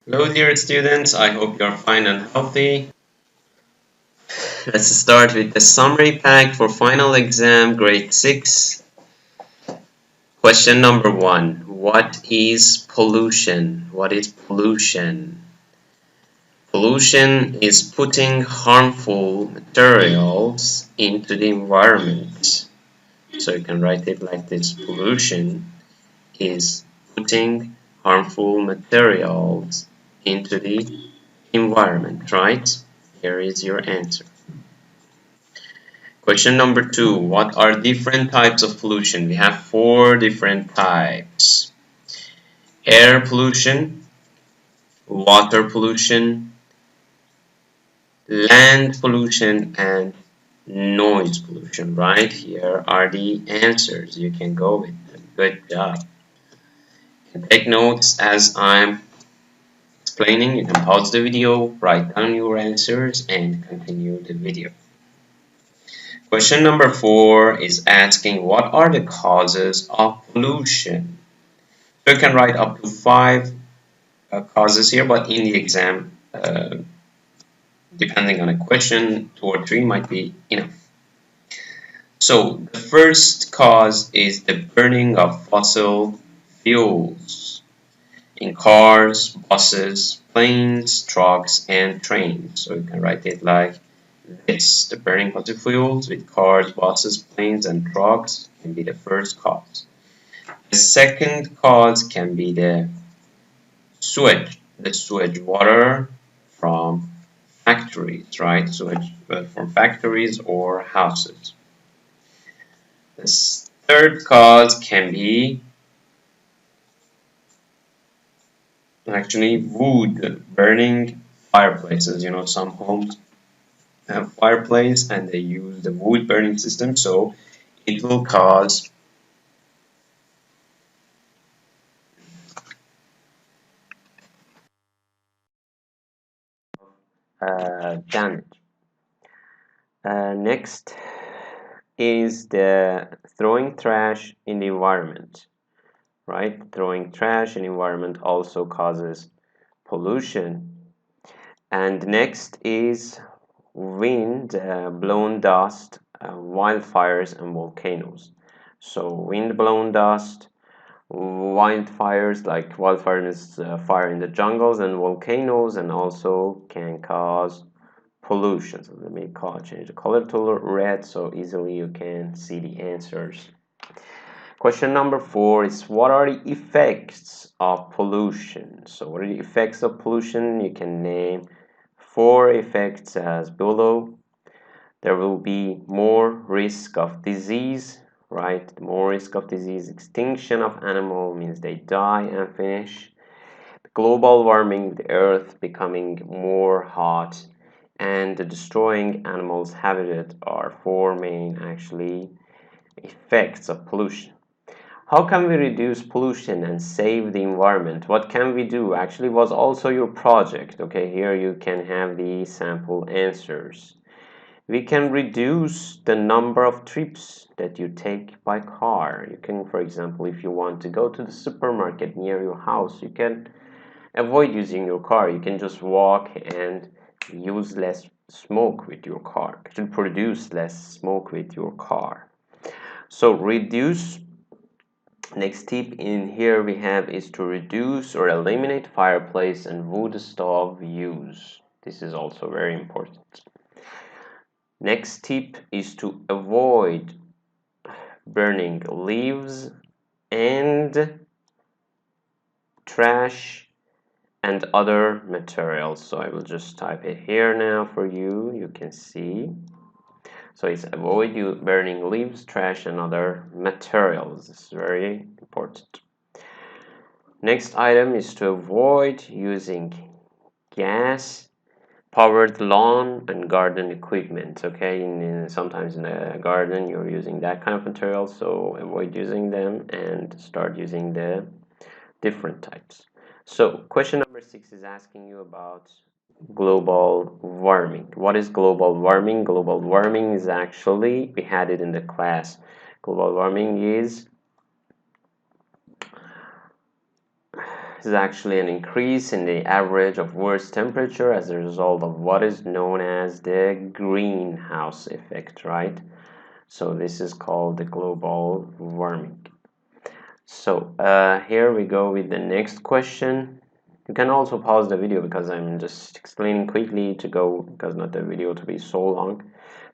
Hello, dear students. I hope you're fine and healthy. Let's start with the summary pack for final exam, grade 6. Question number 1. What is pollution? What is pollution? Pollution is putting harmful materials into the environment. So you can write it like this. Pollution is putting harmful materials into the environment, right? Here is your answer. Question number 2. What are different types of pollution? We have 4 different types. Air pollution, water pollution, land pollution, and noise pollution. Right here are the answers. You can go with them. Good job. And take notes as I'm explaining. You can pause the video, write down your answers, and continue the video. Question number 4 is asking what are the causes of pollution? So you can write up to 5 causes here, but in the exam, depending on a question, 2 or 3 might be enough. So the first cause is the burning of fossil fuels in cars, buses, planes, trucks, and trains. So you can write it like this. The burning of fossil fuels with cars, buses, planes, and trucks can be the first cause. The second cause can be the sewage water from factories, right? Sewage from factories or houses. The third cause can be actually wood burning fireplaces. You know, some homes have fireplace and they use the wood burning system, so it will cause damage. Next is the throwing trash in the environment, right? Throwing trash in the environment also causes pollution. And next is wind blown dust, wildfires, and volcanoes. So wind blown dust, wildfires, like wildfire is fire in the jungles, and volcanoes, and also can cause pollution. So let me change the color to red so easily you can see the answers. Question number 4 is what are the effects of pollution? So what are the effects of pollution? You can name 4 effects as below. There will be more risk of disease, right? More risk of disease, extinction of animal means they die and finish. Global warming, the earth becoming more hot, and the destroying animals' habitat are 4 main actually effects of pollution. How can we reduce pollution and save the environment? What can we do? Actually was also your project. Okay, here you can have the sample answers. We can reduce the number of trips that you take by car. You can, for example, if you want to go to the supermarket near your house, you can avoid using your car. You can just walk and use less smoke with your car. You can produce less smoke with your car. So reduce. Next tip in here we have is to reduce or eliminate fireplace and wood stove use. This is also very important. Next tip is to avoid burning leaves and trash and other materials. So I will just type it here now for you. You can see. So it's avoid you burning leaves, trash, and other materials. This is very important. Next item is to avoid using gas powered lawn and garden equipment. Okay, sometimes in a garden you're using that kind of material, so avoid using them and start using the different types. So question number 6 is asking you about global warming. What is global warming? Global warming is actually, we had it in the class, global warming is is actually an increase in the average of Earth's temperature as a result of what is known as the greenhouse effect, right? So this is called the global warming. So here we go with the next question. You can also pause the video because I'm just explaining quickly to go, because not the video to be so long.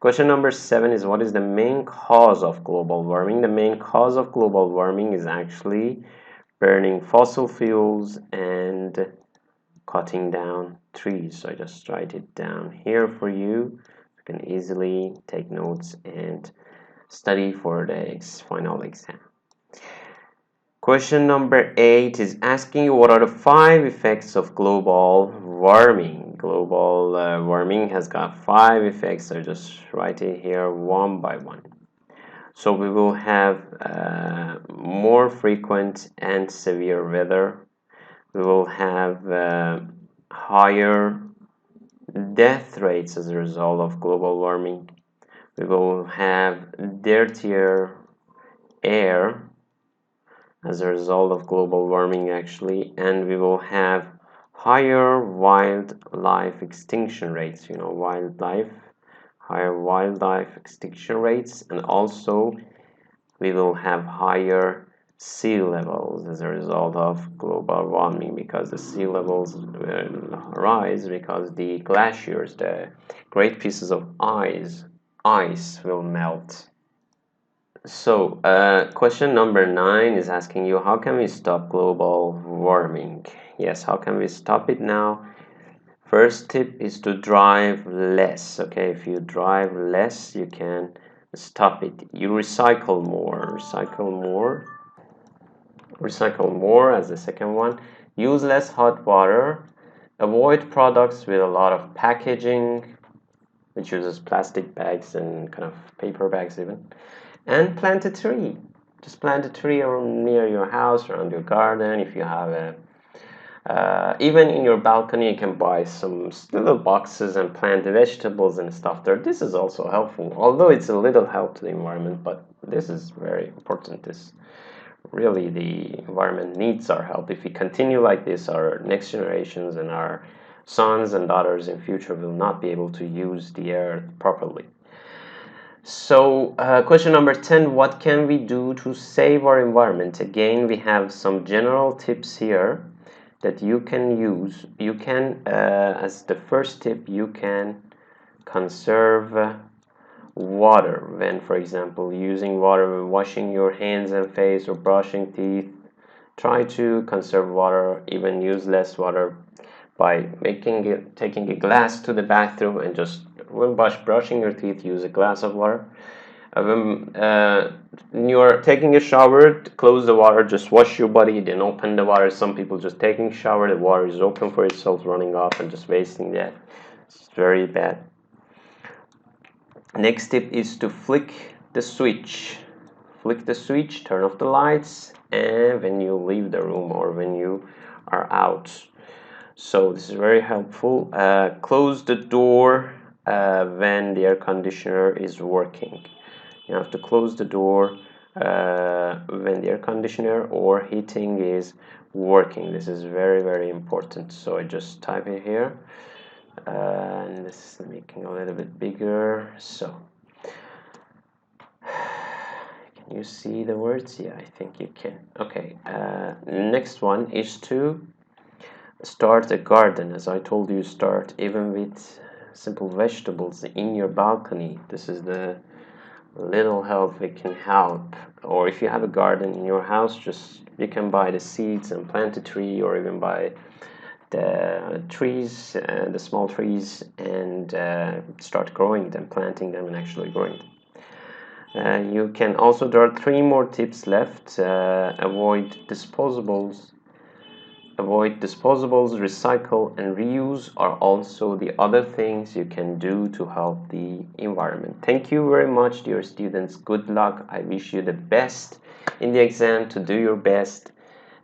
Question number 7 is, what is the main cause of global warming? The main cause of global warming is actually burning fossil fuels and cutting down trees. So I just write it down here for you. You can easily take notes and study for the final exam. Question number 8 is asking you, what are the 5 effects of global warming? Global warming has got 5 effects. So just write it here one by one. So we will have more frequent and severe weather. We will have higher death rates as a result of global warming. We will have dirtier air as a result of global warming actually, and we will have higher wildlife extinction rates, higher wildlife extinction rates, and also we will have higher sea levels as a result of global warming, because the sea levels will rise because the glaciers, the great pieces of ice will melt. So question number 9 is asking you, how can we stop global warming? Yes, how can we stop it now? First tip is to drive less. Okay, if you drive less, you can stop it. You recycle more as the second one. Use less hot water. Avoid products with a lot of packaging, which uses plastic bags and kind of paper bags even. And plant a tree. Just plant a tree near your house, around your garden. If you have even in your balcony, you can buy some little boxes and plant the vegetables and stuff there. This is also helpful, although it's a little help to the environment, but this is very important. This really, the environment needs our help. If we continue like this, our next generations and our sons and daughters in future will not be able to use the air properly. So question number 10, what can we do to save our environment? Again, we have some general tips here that you can use. You can, as the first tip, you can conserve water when, for example, using water when washing your hands and face or brushing teeth. Try to conserve water, even use less water by taking a glass to the bathroom and just when brushing your teeth, use a glass of water. When you're taking a shower, close the water, just wash your body, then open the water. Some people just taking a shower, the water is open for itself, running off and just wasting that. It's very bad. Next tip is to flick the switch. Flick the switch, turn off the lights, and when you leave the room or when you are out. So this is very helpful. Close the door when the air conditioner is working. You have to close the door when the air conditioner or heating is working. This is very, very important. So I just type it here. And this is making a little bit bigger. So can you see the words? Yeah, I think you can. Okay, next one is to start a garden. As I told you, start even with simple vegetables in your balcony. This is the little help we can help. Or if you have a garden in your house, just you can buy the seeds and plant a tree, or even buy the trees, the small trees, and start growing them, planting them and actually growing them. You can also, there are 3 more tips left. Avoid disposables, recycle and reuse are also the other things you can do to help the environment. Thank you very much, dear students. Good luck. I wish you the best in the exam, to do your best.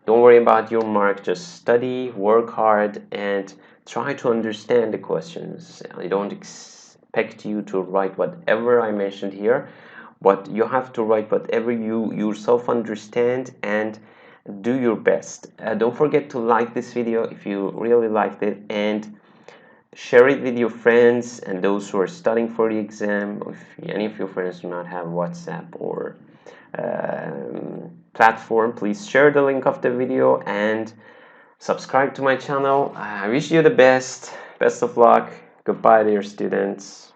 Don't worry about your mark, just study, work hard, and try to understand the questions. I don't expect you to write whatever I mentioned here, but you have to write whatever you yourself understand, and do your best. Don't forget to like this video if you really liked it, and share it with your friends and those who are studying for the exam. If any of your friends do not have WhatsApp or platform, please share the link of the video and subscribe to my channel. I wish you the best of luck. Goodbye, dear students.